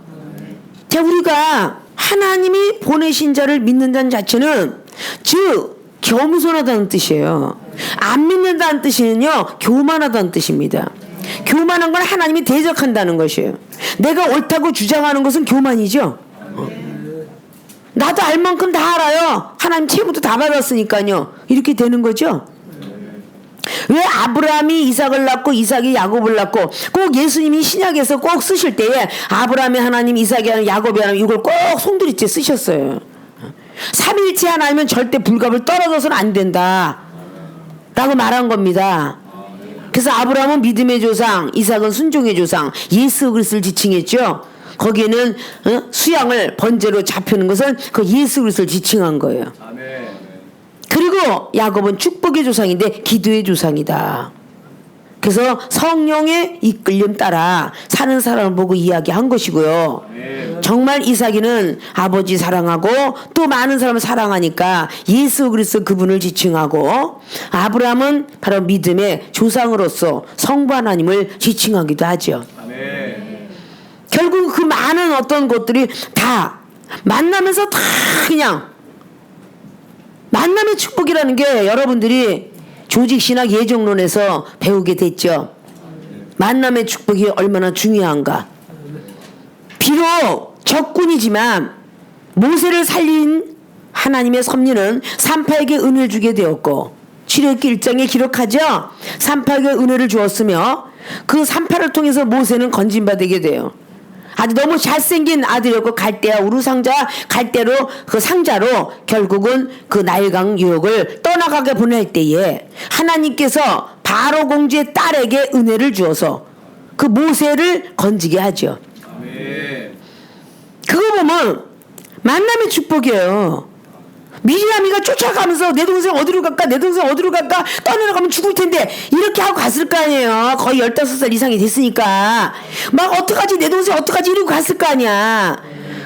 자, 우리가 하나님이 보내신 자를 믿는다는 자체는 즉 겸손하다는 뜻이에요. 안 믿는다는 뜻은요 교만하다는 뜻입니다. 교만한 건 하나님이 대적한다는 것이에요. 내가 옳다고 주장하는 것은 교만이죠. 나도 알 만큼 다 알아요. 하나님 최고도 다 받았으니까요. 이렇게 되는 거죠. 왜 아브라함이 이삭을 낳고 이삭이 야곱을 낳고, 꼭 예수님이 신약에서 꼭 쓰실 때에 아브라함의 하나님, 이삭의 하나님, 야곱의 하나님, 이걸 꼭 송두리째 쓰셨어요. 삼일체 하나님은 절대 불갑을 떨어져서는 안 된다 라고 말한 겁니다. 그래서 아브라함은 믿음의 조상, 이삭은 순종의 조상, 예수 그리스도를 지칭했죠. 거기에는 수양을 번제로 잡히는 것은 그 예수 그리스도를 지칭한 거예요. 아멘. 그리고 야곱은 축복의 조상인데 기도의 조상이다. 그래서 성령의 이끌림 따라 사는 사람을 보고 이야기한 것이고요. 아멘. 정말 이삭이는 아버지 사랑하고 또 많은 사람을 사랑하니까 예수 그리스도 그분을 지칭하고, 아브라함은 바로 믿음의 조상으로서 성부 하나님을 지칭하기도 하죠. 아멘. 결국 그 많은 어떤 것들이 다 만나면서 다 그냥 만남의 축복이라는 게 여러분들이 조직신학 예정론에서 배우게 됐죠. 만남의 축복이 얼마나 중요한가. 비록 적군이지만 모세를 살린 하나님의 섭리는 산파에게 은혜를 주게 되었고, 출애굽기 1장에 기록하죠. 산파에게 은혜를 주었으며 그 산파를 통해서 모세는 건진받게 돼요. 아주 너무 잘생긴 아들이었고 갈대아 우르상자 갈대로 그 상자로 결국은 그 나일강 유역을 떠나가게 보낼 때에 하나님께서 바로 공주의 딸에게 은혜를 주어서 그 모세를 건지게 하죠. 아멘. 그거 보면 만남의 축복이에요. 미리암이가 쫓아가면서 내 동생 어디로 갈까 내 동생 어디로 갈까 떠내려가면 죽을 텐데 이렇게 하고 갔을 거 아니에요. 거의 15살 이상이 됐으니까 막 어떡하지 내 동생 어떡하지 이러고 갔을 거 아니야.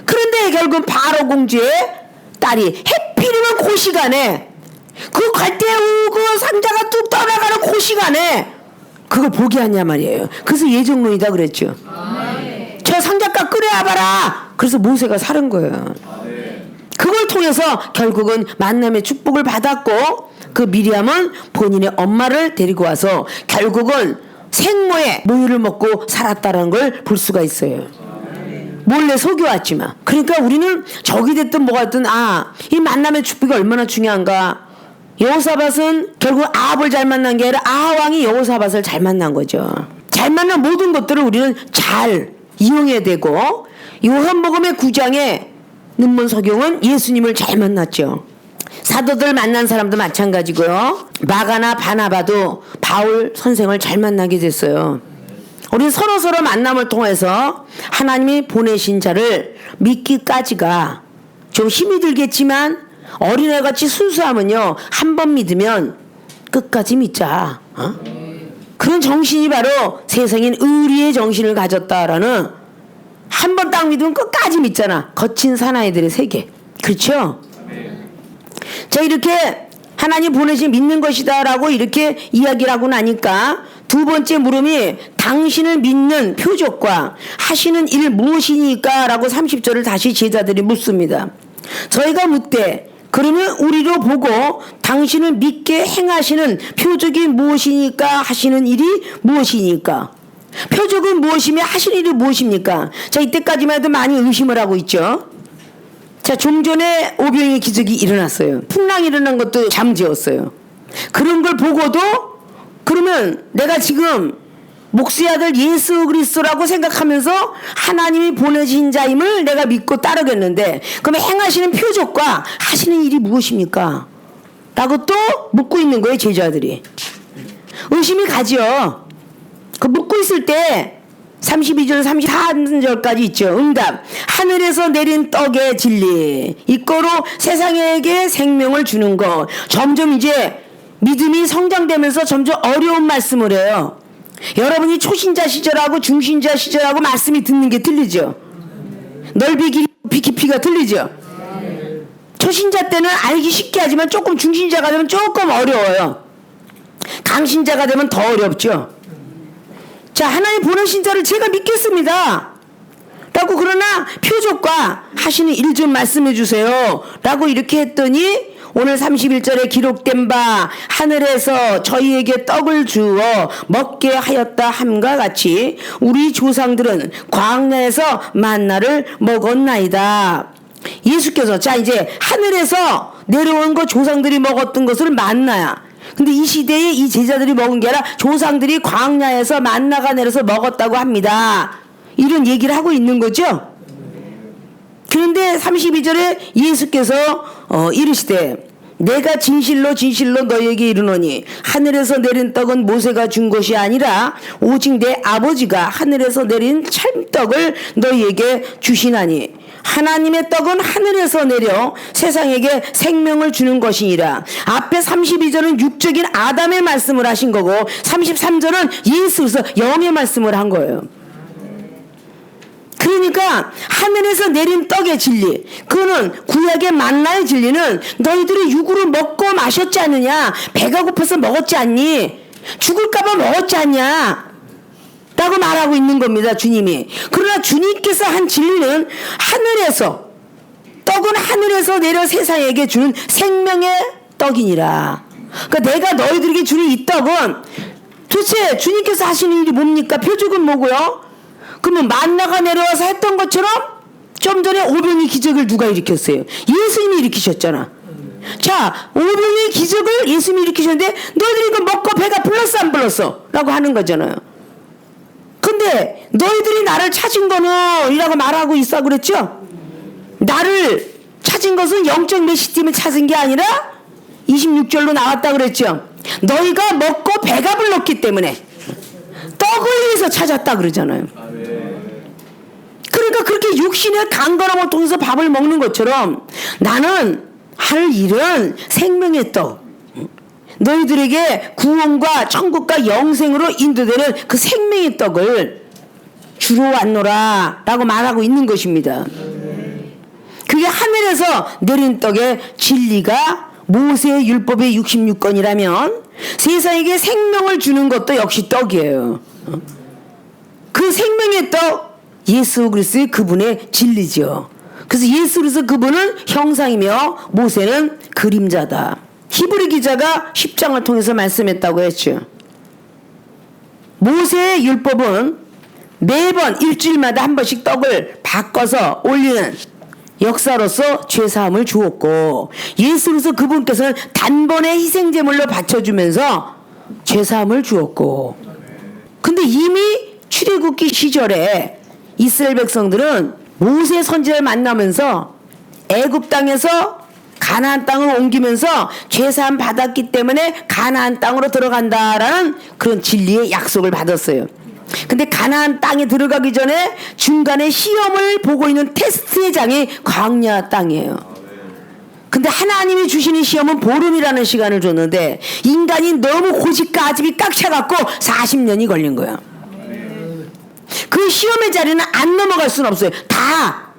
그런데 결국 바로 공주의 딸이 해필이면 그 시간에 그 갈대우 그 상자가 뚝 떠나가는 그 시간에 그걸 보게 하냐 말이에요. 그래서 예정론이다 그랬죠. 저 상자가 끌어와봐라. 그래서 모세가 살은 거예요. 그걸 통해서 결국은 만남의 축복을 받았고, 그 미리암은 본인의 엄마를 데리고 와서 결국은 생모의 모유를 먹고 살았다는 걸 볼 수가 있어요. 몰래 속여왔지만. 그러니까 우리는 적이 됐든 뭐가 됐든 이 만남의 축복이 얼마나 중요한가. 여호사밧은 결국 아합을 잘 만난 게 아니라 아합왕이 여호사밧을 잘 만난 거죠. 잘 만난 모든 것들을 우리는 잘 이용해야 되고, 요한복음의 9장에 눈먼 석용은 예수님을 잘 만났죠. 사도들 만난 사람도 마찬가지고요. 마가나 바나바도 바울 선생을 잘 만나게 됐어요. 우리 서로서로 만남을 통해서 하나님이 보내신 자를 믿기까지가 좀 힘이 들겠지만, 어린애같이 순수하면요 한 번 믿으면 끝까지 믿자. 그런 정신이 바로 세상인 의리의 정신을 가졌다라는, 한 번 딱 믿으면 끝까지 믿잖아. 거친 사나이들의 세계. 그렇죠? 자, 이렇게 하나님 보내신 믿는 것이다 라고 이렇게 이야기를 하고 나니까 두 번째 물음이 당신을 믿는 표적과 하시는 일 무엇이니까 라고 30절을 다시 제자들이 묻습니다. 저희가 묻되 그러면 우리로 보고 당신을 믿게 행하시는 표적이 무엇이니까 하시는 일이 무엇이니까. 표적은 무엇이며 하시는 일이 무엇입니까? 자, 이때까지만 해도 많이 의심을 하고 있죠. 자, 좀 전에 오병이의 기적이 일어났어요. 풍랑이 일어난 것도 잠재웠어요. 그런 걸 보고도 그러면 내가 지금 목수의 아들 예수 그리스도라고 생각하면서 하나님이 보내신 자임을 내가 믿고 따르겠는데, 그러면 행하시는 표적과 하시는 일이 무엇입니까? 라고 또 묻고 있는 거예요, 제자들이. 의심이 가죠. 그 묻고 있을 때 32절 34절까지 있죠. 응답. 하늘에서 내린 떡의 진리 이거로 세상에게 생명을 주는 것. 점점 이제 믿음이 성장되면서 점점 어려운 말씀을 해요. 여러분이 초신자 시절하고 중신자 시절하고 말씀이 듣는 게 틀리죠. 넓이 길이 깊이가 틀리죠. 초신자 때는 알기 쉽게 하지만 조금 중신자가 되면 조금 어려워요. 강신자가 되면 더 어렵죠. 자, 하나님 보내신 자를 제가 믿겠습니다 라고, 그러나 표적과 하시는 일 좀 말씀해 주세요 라고 이렇게 했더니 오늘 31절에 기록된 바 하늘에서 저희에게 떡을 주어 먹게 하였다 함과 같이 우리 조상들은 광야에서 만나를 먹었나이다. 예수께서 자 이제 하늘에서 내려온 거 조상들이 먹었던 것을 만나야. 근데 이 시대에 이 제자들이 먹은 게 아니라 조상들이 광야에서 만나가 내려서 먹었다고 합니다. 이런 얘기를 하고 있는 거죠. 그런데 32절에 예수께서 이르시되 내가 진실로 진실로 너에게 이르노니 하늘에서 내린 떡은 모세가 준 것이 아니라 오직 내 아버지가 하늘에서 내린 참떡을 너희에게 주시나니 하나님의 떡은 하늘에서 내려 세상에게 생명을 주는 것이니라. 앞에 32절은 육적인 아담의 말씀을 하신 거고 33절은 예수로서 영의 말씀을 한 거예요. 그러니까 하늘에서 내린 떡의 진리, 그거는 구약의 만나의 진리는 너희들이 육으로 먹고 마셨지 않느냐, 배가 고파서 먹었지 않니, 죽을까봐 먹었지 않냐 라고 말하고 있는 겁니다, 주님이. 그러나 주님께서 한 진리는 하늘에서, 떡은 하늘에서 내려 세상에게 주는 생명의 떡이니라. 그러니까 내가 너희들에게 주는 이 떡은 도대체 주님께서 하시는 일이 뭡니까? 표적은 뭐고요? 그러면 만나가 내려와서 했던 것처럼 좀 전에 오병의 기적을 누가 일으켰어요? 예수님이 일으키셨잖아. 자, 오병의 기적을 예수님이 일으키셨는데 너희들이 이거 먹고 배가 불렀어 안 불렀어? 라고 하는 거잖아요. 근데 너희들이 나를 찾은 거는 이라고 말하고 있어 그랬죠? 나를 찾은 것은 영적 메시지 때문에 찾은 게 아니라 26절로 나왔다 그랬죠? 너희가 먹고 배가 불렀기 때문에 떡을 위해서 찾았다 그러잖아요. 그러니까 그렇게 육신의 강건함을 통해서 밥을 먹는 것처럼 나는 할 일은 생명의 떡, 너희들에게 구원과 천국과 영생으로 인도되는 그 생명의 떡을 주러 왔노라 라고 말하고 있는 것입니다. 그게 하늘에서 내린 떡의 진리가 모세의 율법의 66권이라면 세상에게 생명을 주는 것도 역시 떡이에요. 그 생명의 떡 예수 그리스도의 그분의 진리죠. 그래서 예수 그리스도 그분은 형상이며 모세는 그림자다. 히브리 기자가 10장을 통해서 말씀했다고 했죠. 모세의 율법은 매번 일주일마다 한 번씩 떡을 바꿔서 올리는 역사로서 죄사함을 주었고, 예수 그리스도 그분께서는 단번에 희생제물로 바쳐주면서 죄사함을 주었고, 근데 이미 출애굽기 시절에 이스라엘 백성들은 모세 선지자를 만나면서 애굽 땅에서 가나안 땅을 옮기면서 죄사함 받았기 때문에 가나안 땅으로 들어간다라는 그런 진리의 약속을 받았어요. 근데 가나안 땅에 들어가기 전에 중간에 시험을 보고 있는 테스트의 장이 광야 땅이에요. 근데 하나님이 주시는 시험은 보름이라는 시간을 줬는데 인간이 너무 고집과 아집이 꽉 차갖고 40년이 걸린 거야. 그 시험의 자리는 안 넘어갈 수는 없어요. 다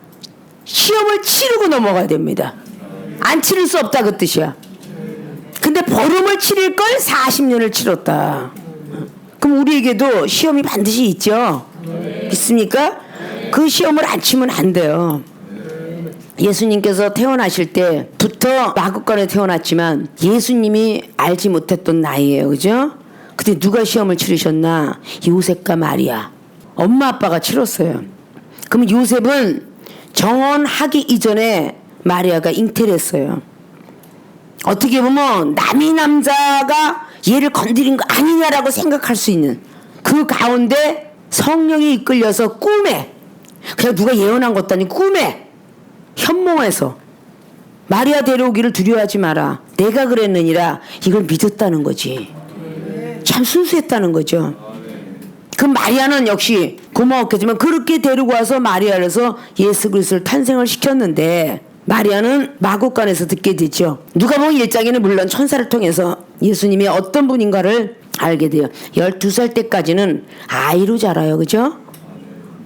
시험을 치르고 넘어가야 됩니다. 안 치를 수 없다 그 뜻이야. 근데 보름을 치를 걸 40년을 치렀다. 그럼 우리에게도 시험이 반드시 있죠? 있습니까? 그 시험을 안 치면 안 돼요. 예수님께서 태어나실 때부터 마구간에 태어났지만 예수님이 알지 못했던 나이예요. 그죠? 근데 누가 시험을 치르셨나? 요셉과 마리아. 엄마 아빠가 치렀어요. 그럼 요셉은 정혼하기 이전에 마리아가 잉태를 했어요. 어떻게 보면 남이 남자가 얘를 건드린 거 아니냐라고 생각할 수 있는 그 가운데 성령이 이끌려서 꿈에, 그냥 누가 예언한 것도 아니고 꿈에 현몽에서 마리아 데려오기를 두려워하지 마라, 내가 그랬느니라, 이걸 믿었다는 거지. 참 순수했다는 거죠. 그 마리아는 역시 고마웠겠지만 그렇게 데리고 와서 마리아에서 예수 그리스도를 탄생을 시켰는데 마리아는 마구간에서 듣게 되죠. 누가복음 1장에는 물론 천사를 통해서 예수님이 어떤 분인가를 알게 돼요. 12살 때까지는 아이로 자라요. 그죠?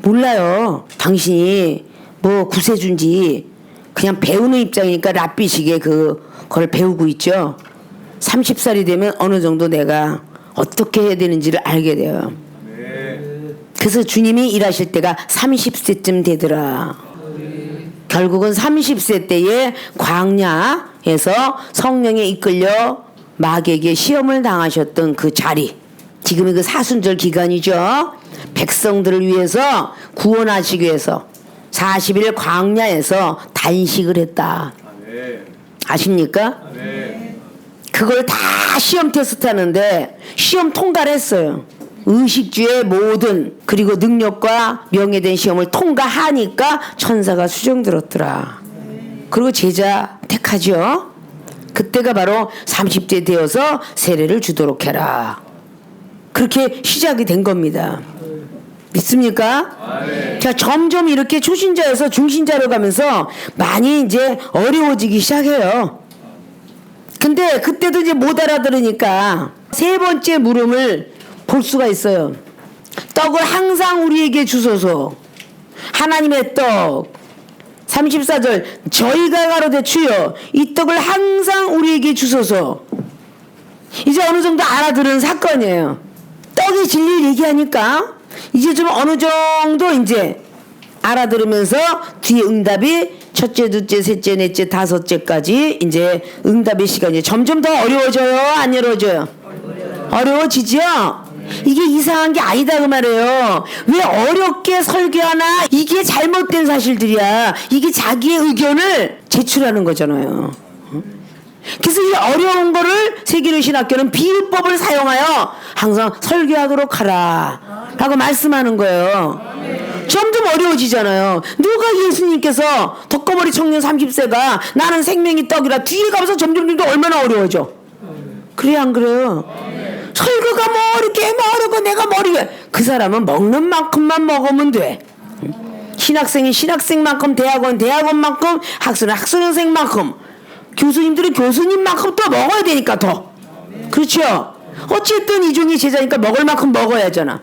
몰라요. 당신이 뭐 구세주인지 그냥 배우는 입장이니까 랍비식의 그걸 배우고 있죠. 30살이 되면 어느 정도 내가 어떻게 해야 되는지를 알게 돼요. 그래서 주님이 일하실 때가 30세쯤 되더라. 결국은 30세 때에 광야에서 성령에 이끌려 마귀에게 시험을 당하셨던 그 자리, 지금의 그 사순절 기간이죠. 백성들을 위해서 구원하시기 위해서 40일 광야에서 단식을 했다. 아십니까? 그걸 다 시험 테스트 하는데 시험 통과를 했어요. 의식주의 모든 그리고 능력과 명예된 시험을 통과하니까 천사가 수정 들었더라. 그리고 제자 택하죠. 그때가 바로 30대 되어서 세례를 주도록 해라. 그렇게 시작이 된 겁니다. 믿습니까? 자, 점점 이렇게 초신자에서 중신자로 가면서 많이 이제 어려워지기 시작해요. 근데 그때도 이제 못 알아들으니까 세 번째 물음을 볼 수가 있어요. 떡을 항상 우리에게 주소서. 하나님의 떡. 34절 저희가 가로되 주여 이 떡을 항상 우리에게 주소서. 이제 어느 정도 알아들은 사건이에요. 떡이 진리를 얘기하니까 이제 좀 어느 정도 이제 알아들으면서 뒤에 응답이 첫째, 둘째, 셋째, 넷째, 다섯째까지 이제 응답의 시간이 점점 더 어려워져요? 안 어려워져요? 어려워지죠? 이게 이상한 게 아니다 그 말이에요. 왜 어렵게 설교하나? 이게 잘못된 사실들이야. 이게 자기의 의견을 제출하는 거잖아요. 그래서 이 어려운 거를 세계를 신학교는 비유법을 사용하여 항상 설교하도록 하라 라고 말씀하는 거예요. 점점 어려워지잖아요. 누가 예수님께서 덕거머리 청년 30세가 나는 생명이 떡이라 뒤에 가면서 점점 얼마나 어려워져. 그래 안 그래요? 설교가 뭐 이렇게 어렵고 내가 머리가 그 사람은 먹는 만큼만 먹으면 돼. 신학생이 신학생만큼 대학원만큼 학생은 학생만큼 교수님들은 교수님만큼 또 먹어야 되니까 더. 그렇죠? 어쨌든 이종이 제자니까 먹을 만큼 먹어야 하잖아.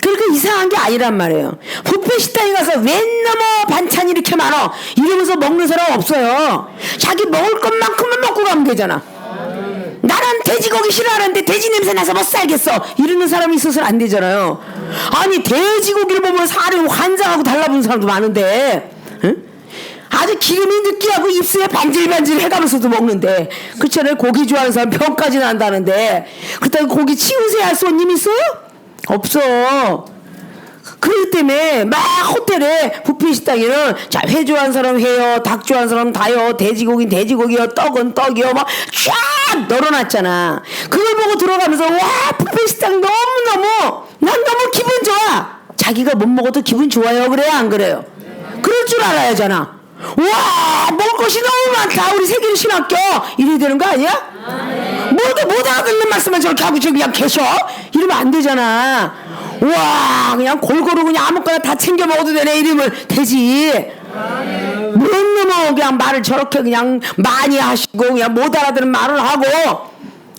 그러니까 이상한 게 아니란 말이에요. 뷔페 식당에 가서 웬 너머 반찬이 이렇게 많아 이러면서 먹는 사람 없어요. 자기 먹을 것만큼만 먹고 가면 되잖아. 나는 돼지고기 싫어하는데 돼지 냄새 나서 못 살겠어 이러는 사람이 있어서는 안 되잖아요. 아니 돼지고기를 보면 살이 환장하고 달라붙는 사람도 많은데 응? 아주 기름이 느끼하고 입술에 반질반질 해가면서도 먹는데 그렇잖아요. 고기 좋아하는 사람 병까지 난다는데 그렇다고 고기 치우세요 할 손님 있어요? 없어. 그렇기 때문에 막 호텔에 뷔페 식당에는 자, 회 좋아하는 사람 회요, 닭 좋아하는 사람 다요, 돼지고기는 돼지고기요, 떡은 떡이요, 막 쫙 널어놨잖아. 그걸 보고 들어가면서 와 뷔페 식당 너무너무 난 너무 기분 좋아. 자기가 못 먹어도 기분 좋아요. 그래요 안 그래요? 그럴 줄 알아야잖아. 와 먹을 것이 너무 많다 우리 세계를 신학교 이래야 되는 거 아니야? 모두 못 알아듣는 말씀만 저렇게 하고 지금 그냥 계셔? 이러면 안 되잖아. 와 그냥 골고루 그냥 아무거나 다 챙겨 먹어도 되네 이러면 되지. 뭐 그냥 말을 저렇게 그냥 많이 하시고 그냥 못 알아듣는 말을 하고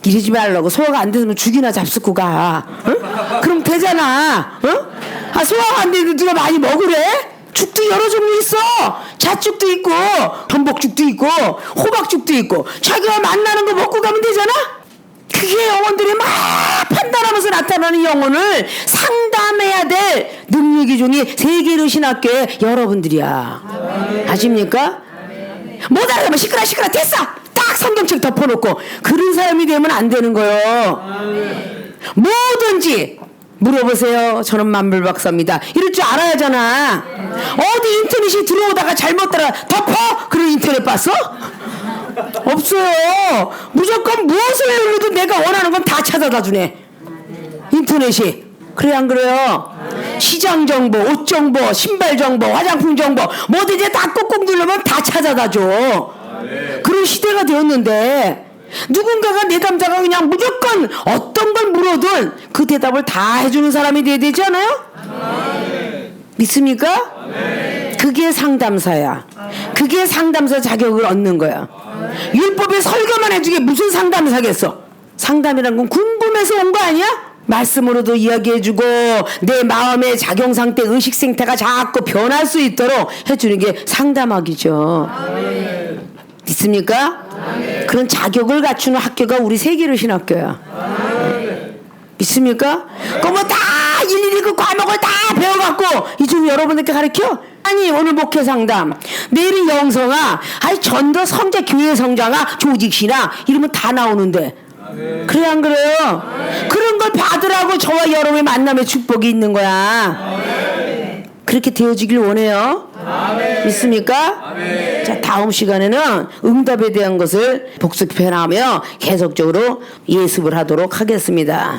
이러지 말라고. 소화가 안 되면 죽이나 잡수고 가. 응? 그럼 되잖아. 응? 아 소화가 안 되는데 누가 많이 먹으래? 죽도 여러 종류 있어. 잣죽도 있고 전복죽도 있고 호박죽도 있고 자기가 만나는 거 먹고 가면 되잖아. 그게 영혼들이 막 판단하면서 나타나는 영혼을 상담해야 될 능력이 중에 세계로 신학교의 여러분들이야. 아십니까? 못 알아보면 시끄러 됐어. 딱 성경책 덮어놓고 그런 사람이 되면 안 되는 거예요. 뭐든지 물어보세요. 저는 만물박사입니다. 이럴 줄 알아야잖아. 어디 인터넷이 들어오다가 잘못 따라 덮어? 그런 인터넷 봤어? 없어요. 무조건 무엇을 눌러도 내가 원하는 건 다 찾아다 주네. 인터넷이. 그래 안 그래요? 시장 정보, 옷 정보, 신발 정보, 화장품 정보 뭐든지 다 꾹꾹 누르면 다 찾아다 줘. 그런 시대가 되었는데 누군가가 내담자가 그냥 무조건 어떤 걸 물어든 그 대답을 다 해주는 사람이 돼야 되지 않아요? 믿습니까? 그게 상담사야. 그게 상담사 자격을 얻는 거야. 율법에 설교만 해주게 무슨 상담사겠어? 상담이란 건 궁금해서 온 거 아니야? 말씀으로도 이야기해주고 내 마음의 작용상태 의식생태가 자꾸 변할 수 있도록 해주는 게 상담학이죠. 믿습니까? 그런 자격을 갖추는 학교가 우리 세계로 신학교야. 믿습니까? 그거 다 일일이 그 과목을 다 배워갖고 이중 여러분들께 가르쳐? 아니 오늘 목회 상담 내일은 영성아 아니 전도 성자 교회 성장아 조직시나 이러면 다 나오는데 그래 안 그래요? 그런 걸 받으라고 저와 여러분의 만남의 축복이 있는 거야. 그렇게 되어지길 원해요. 믿습니까? 자 다음 시간에는 응답에 대한 것을 복습해 나가며 계속적으로 예습을 하도록 하겠습니다.